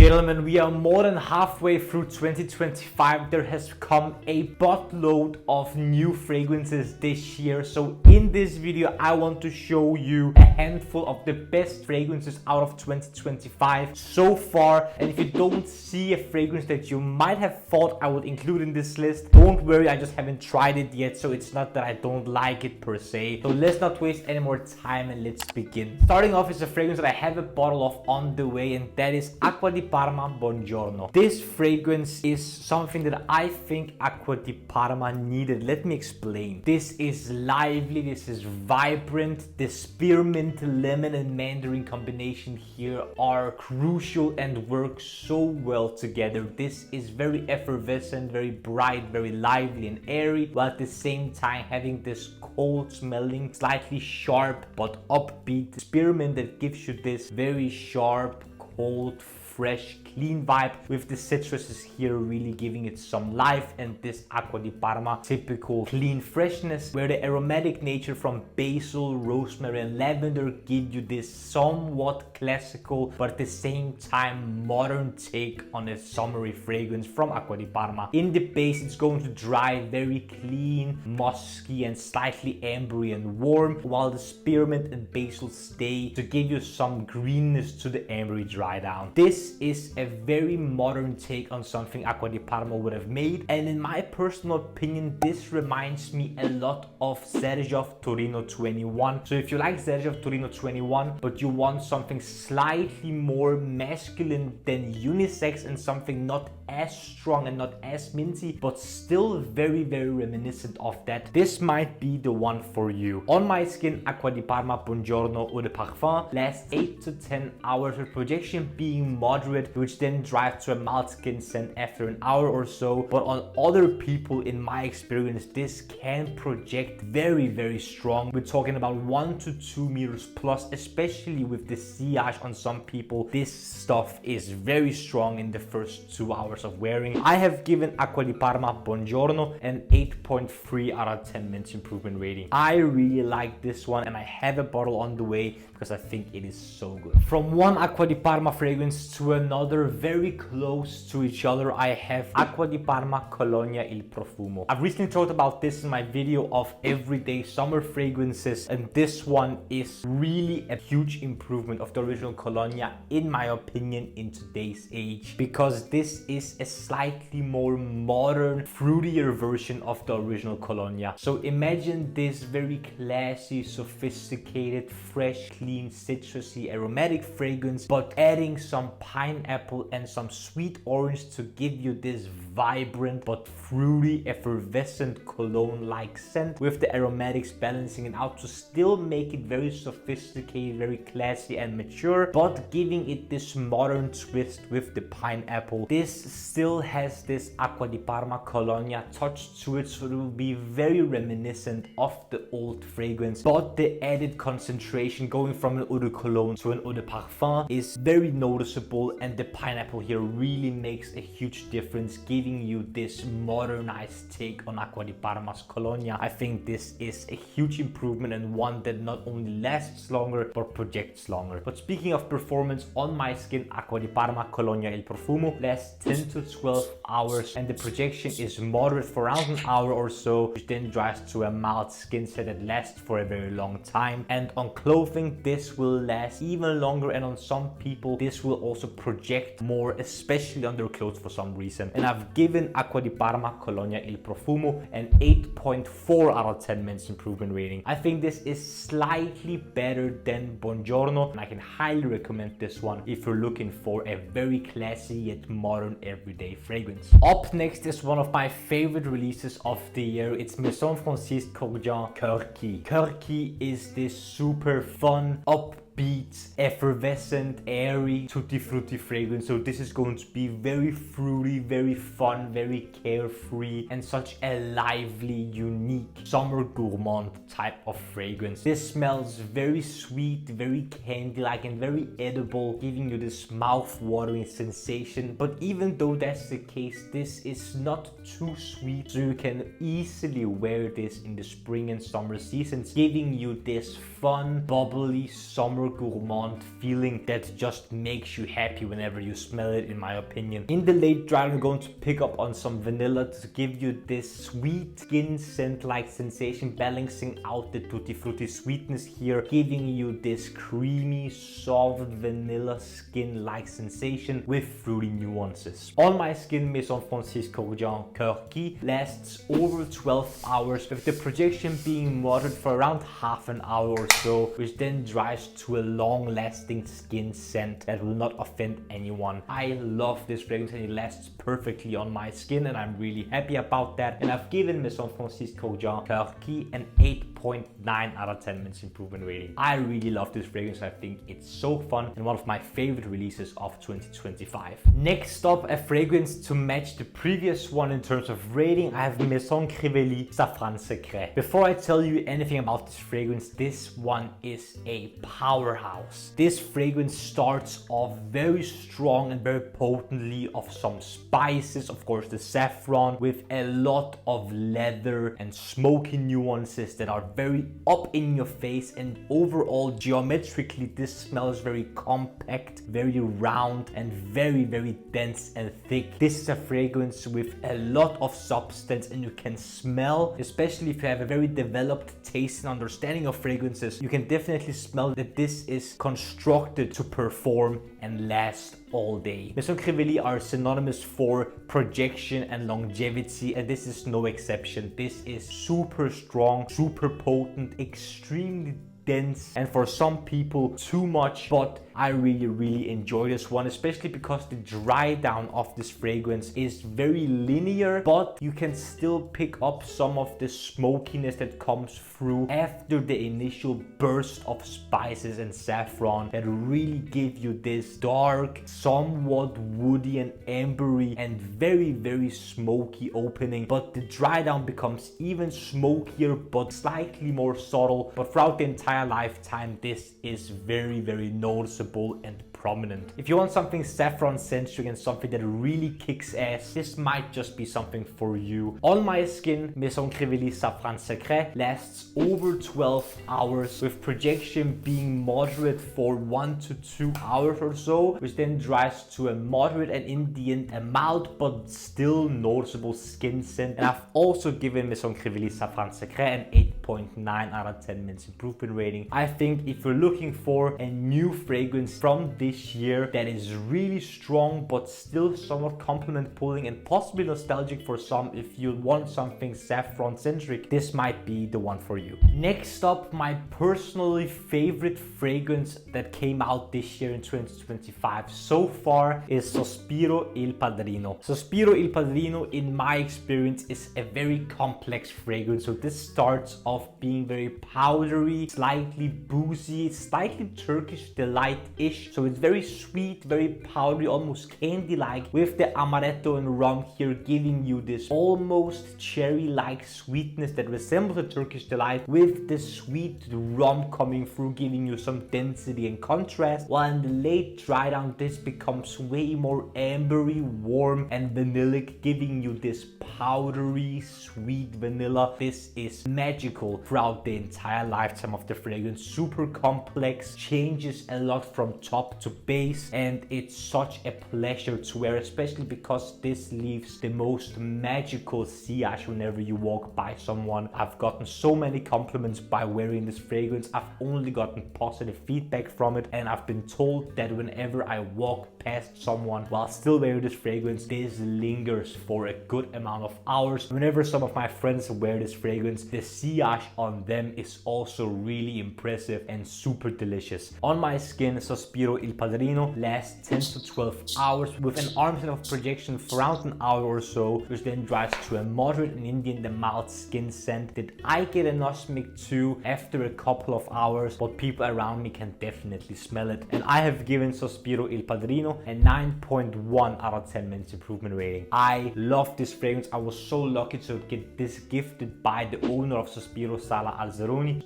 gentlemen, we are more than halfway through 2025. There has come a buttload of new fragrances this year. So in this video, I want to show you a handful of the best fragrances out of 2025 so far. And if you don't see a fragrance that you might have thought I would include in this list, don't worry, I just haven't tried it yet. So it's not that I don't like it per se. So let's not waste any more time and let's begin. Starting off is a fragrance that I have a bottle of on the way, and that is Acqua di Parma Buongiorno. This fragrance is something that I think Acqua di Parma needed. Let me explain. This is lively, this is vibrant. The spearmint, lemon and mandarin combination here are crucial and work so well together. This is very effervescent, very bright, very lively and airy, while at the same time having this cold smelling, slightly sharp but upbeat spearmint that gives you this very sharp, cold, fresh, clean vibe, with the citruses here really giving it some life, and this Acqua di Parma typical clean freshness, where the aromatic nature from basil, rosemary and lavender give you this somewhat classical but at the same time modern take on a summery fragrance from Acqua di Parma. In the base it's going to dry very clean, musky and slightly ambery and warm, while the spearmint and basil stay to give you some greenness to the ambery dry down. This is a very modern take on something Acqua di Parma would have made, and in my personal opinion this reminds me a lot of Xerjoff Torino 21. So if you like Xerjoff Torino 21 but you want something slightly more masculine than unisex and something not as strong and not as minty but still very reminiscent of that, this might be the one for you. On my skin, Acqua di Parma Buongiorno Eau de Parfum lasts 8 to 10 hours, with projection being moderate, which then drives to a mild skin scent after an hour or so. But on other people, in my experience, this can project very strong. We're talking about 1 to 2 meters plus, especially with the sillage on some people. This stuff is very strong in the first 2 hours of wearing. I have given Acqua di Parma Buongiorno an 8.3 out of 10 minutes improvement rating. I really like this one, and I have a bottle on the way because I think it is so good. From one Acqua di Parma fragrance to another very close to each other, I have Acqua di Parma Colonia Il Profumo. I've recently talked about this in my video of everyday summer fragrances, and this one is really a huge improvement of the original Colonia in my opinion in today's age, because this is a slightly more modern, fruitier version of the original Colonia. So imagine this very classy, sophisticated, fresh, clean, citrusy, aromatic fragrance, but adding some pineapple and some sweet orange to give you this vibrant but fruity, effervescent cologne-like scent, with the aromatics balancing it out to still make it very sophisticated, very classy and mature, but giving it this modern twist with the pineapple. This still has this Acqua di Parma Colonia touch to it, so it will be very reminiscent of the old fragrance, but the added concentration going from an eau de cologne to an eau de parfum is very noticeable, and the pineapple here really makes a huge difference, giving you this modernized take on Acqua di Parma's Colonia. I think this is a huge improvement, and one that not only lasts longer but projects longer. But speaking of performance, on my skin, Acqua di Parma Colonia Il Profumo lasts 10 to 12 hours, and the projection is moderate for around an hour or so, which then dries to a mild skin set that lasts for a very long time. And on clothing, this will last even longer, and on some people this will also project more, especially on their clothes for some reason. And I've given Acqua di Parma Colonia Il Profumo an 8.4 out of 10 minutes improvement rating. I think this is slightly better than Buongiorno, and I can highly recommend this one if you're looking for a very classy yet modern everyday fragrance. Up next is one of my favorite releases of the year. It's Maison Kurkdjian Kurky. Kurky is this super fun, upbeat, effervescent, airy, tutti frutti fragrance. So this is going to be very fruity, very fun, very carefree, and such a lively, unique, summer gourmand type of fragrance. This smells very sweet, very candy-like, and very edible, giving you this mouth-watering sensation. But even though that's the case, this is not too sweet, so you can easily wear this in the spring and summer seasons, giving you this fun, bubbly, summer more gourmand feeling that just makes you happy whenever you smell it, in my opinion. In the late dry, I'm going to pick up on some vanilla to give you this sweet skin scent like sensation, balancing out the tutti frutti sweetness here, giving you this creamy, soft vanilla skin like sensation with fruity nuances. On my skin, Maison Kurkdjian Kurky lasts over 12 hours, with the projection being moderate for around half an hour or so, which then dries to a long-lasting skin scent that will not offend anyone. I love this fragrance and it lasts perfectly on my skin, and I'm really happy about that. And I've given Maison Kurkdjian Kurky an 8.9 out of 10 minutes improvement rating. I really love this fragrance. I think it's so fun and one of my favorite releases of 2025. Next up, a fragrance to match the previous one in terms of rating, I have Maison Crivelli Safran Secret. Before I tell you anything about this fragrance, this one is a powerhouse. This fragrance starts off very strong and very potently of some spices, of course the saffron, with a lot of leather and smoky nuances that are very up in your face, and overall geometrically this smells very compact, very round, and very dense and thick. This is a fragrance with a lot of substance, and you can smell, especially if you have a very developed taste and understanding of fragrances, you can definitely smell that this is constructed to perform and last all day. Maison Crivelli are synonymous for projection and longevity, and this is no exception. This is super strong, super potent, extremely dense, and for some people too much, but I really enjoy this one, especially because the dry down of this fragrance is very linear, but you can still pick up some of the smokiness that comes through after the initial burst of spices and saffron that really give you this dark, somewhat woody and ambery and very smoky opening. But the dry down becomes even smokier but slightly more subtle, but throughout the entire lifetime this is very noticeable and prominent. If you want something saffron centric and something that really kicks ass, this might just be something for you. On my skin, Maison Crivelli Safran Secret lasts over 12 hours, with projection being moderate for 1 to 2 hours or so, which then dries to a moderate and in the end a mild but still noticeable skin scent. And I've also given Maison Crivelli Safran Secret an 8.9 out of 10 minutes improvement rating. I think if you're looking for a new fragrance from this year that is really strong but still somewhat compliment pulling and possibly nostalgic for some, if you want something saffron centric, this might be the one for you. Next up, my personally favorite fragrance that came out this year in 2025 so far is Sospiro Il Padrino. Sospiro Il Padrino, in my experience, is a very complex fragrance. So this starts off being very powdery, slightly boozy, slightly Turkish delight-ish. So it's very sweet, very powdery, almost candy-like, with the amaretto and rum here giving you this almost cherry-like sweetness that resembles a Turkish delight, with the sweet rum coming through, giving you some density and contrast. While in the late dry down, this becomes way more ambery, warm, and vanillic, giving you this powdery, sweet vanilla. This is magical throughout the entire lifetime of the fragrance. Super complex, changes a lot from top to base, and it's such a pleasure to wear, especially because this leaves the most magical sillage whenever you walk by someone. I've gotten so many compliments by wearing this fragrance. I've only gotten positive feedback from it, and I've been told that whenever I walk past someone while still wearing this fragrance, this lingers for a good amount of hours. Whenever some of my friends wear this fragrance, the sillage on them is also really impressive and super delicious. On my skin, Sospiro Il Padrino lasts 10 to 12 hours, with an arm's length of projection for around an hour or so, which then dries to a moderate and in the mild skin scent that I get anosmic to after a couple of hours, but people around me can definitely smell it. And I have given Sospiro Il Padrino a 9.1 out of 10 minutes improvement rating. I love this fragrance. I was so lucky to get this gifted by the owner of Sospiro, Sala Alzaroni.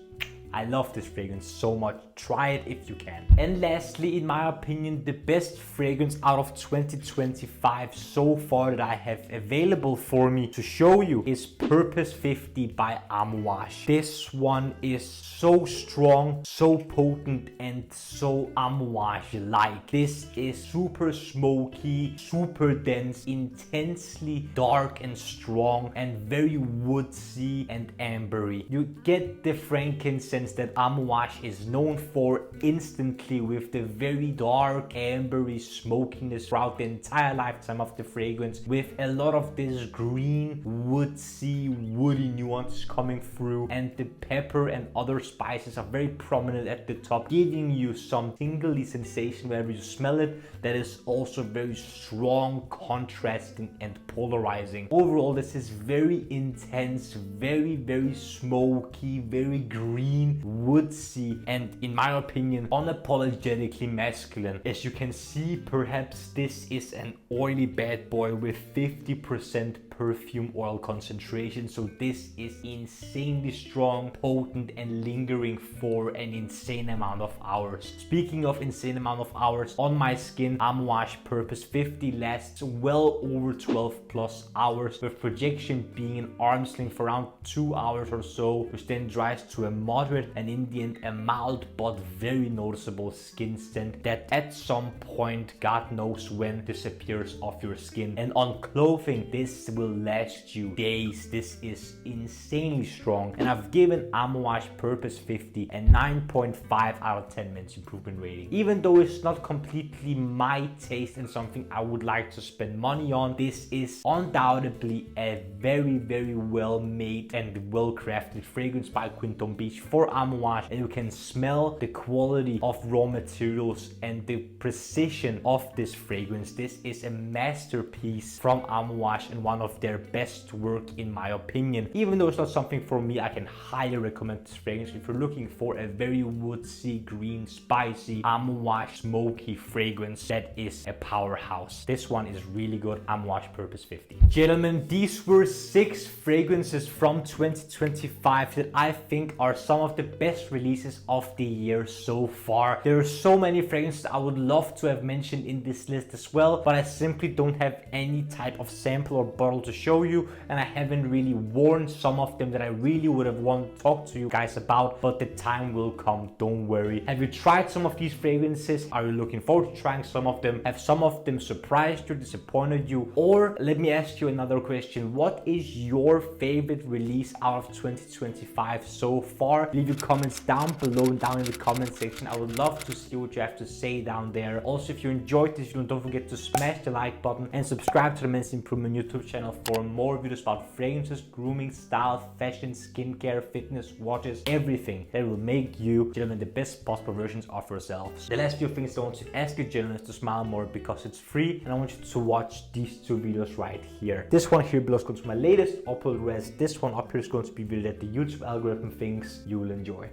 I love this fragrance so much. Try it if you can. And lastly, in my opinion, the best fragrance out of 2025 so far that I have available for me to show you is Purpose 50 by Amouage. This one is so strong, so potent, and so Amouage-like. This is super smoky, super dense, intensely dark and strong, and very woodsy and ambery. You get the frankincense that Amouage is known for instantly with the very dark, ambery smokiness throughout the entire lifetime of the fragrance, with a lot of this green, woodsy, woody nuance coming through, and the pepper and other spices are very prominent at the top, giving you some tingly sensation whenever you smell it that is also very strong, contrasting, and polarizing. Overall, this is very intense, very smoky, very green, woodsy, and in my opinion, unapologetically masculine. As you can see, perhaps this is an oily bad boy with 50% perfume oil concentration, so this is insanely strong, potent, and lingering for an insane amount of hours. Speaking of insane amount of hours, on my skin, Amouage Purpose 50 lasts well over 12 plus hours, with projection being an arm's length for around 2 hours or so, which then dries to a moderate and in the end a mild but very noticeable skin scent that at some point, God knows when, disappears off your skin. And on clothing, this will last you days. This is insanely strong, and I've given Amouage Purpose 50 a 9.5 out of 10 minutes improvement rating. Even though it's not completely my taste and something I would like to spend money on, this is undoubtedly a very well made and well crafted fragrance by Quinton Beach for Amouage, and you can smell the quality of raw materials and the precision of this fragrance. This is a masterpiece from Amouage and one of their best work in my opinion. Even though it's not something for me, I can highly recommend this fragrance if you're looking for a very woodsy, green, spicy, Amouage smoky fragrance that is a powerhouse. This one is really good. Amouage Purpose 50. Gentlemen, these were 6 fragrances from 2025 that I think are some of the best releases of the year so far. There are so many fragrances I would love to have mentioned in this list as well, but I simply don't have any type of sample or bottle to show you, and I haven't really worn some of them that I really would have wanted to talk to you guys about, but the time will come, don't worry. Have you tried some of these fragrances? Are you looking forward to trying some of them? Have some of them surprised you, disappointed you? Or let me ask you another question. What is your favorite release out of 2025 so far? Leave your comments down below, down in the comment section. I would love to see what you have to say down there. Also, if you enjoyed this video, don't forget to smash the like button and subscribe to the Men's Improvement YouTube channel for more videos about fragrances, grooming, style, fashion, skincare, fitness, watches, everything that will make you, gentlemen, the best possible versions of yourselves. The last few things I want to ask you, gentlemen, is to smile more because it's free, and I want you to watch these 2 videos right here. This one here below is going to be my latest upload, whereas this one up here is going to be video that the YouTube algorithm thinks you will enjoy.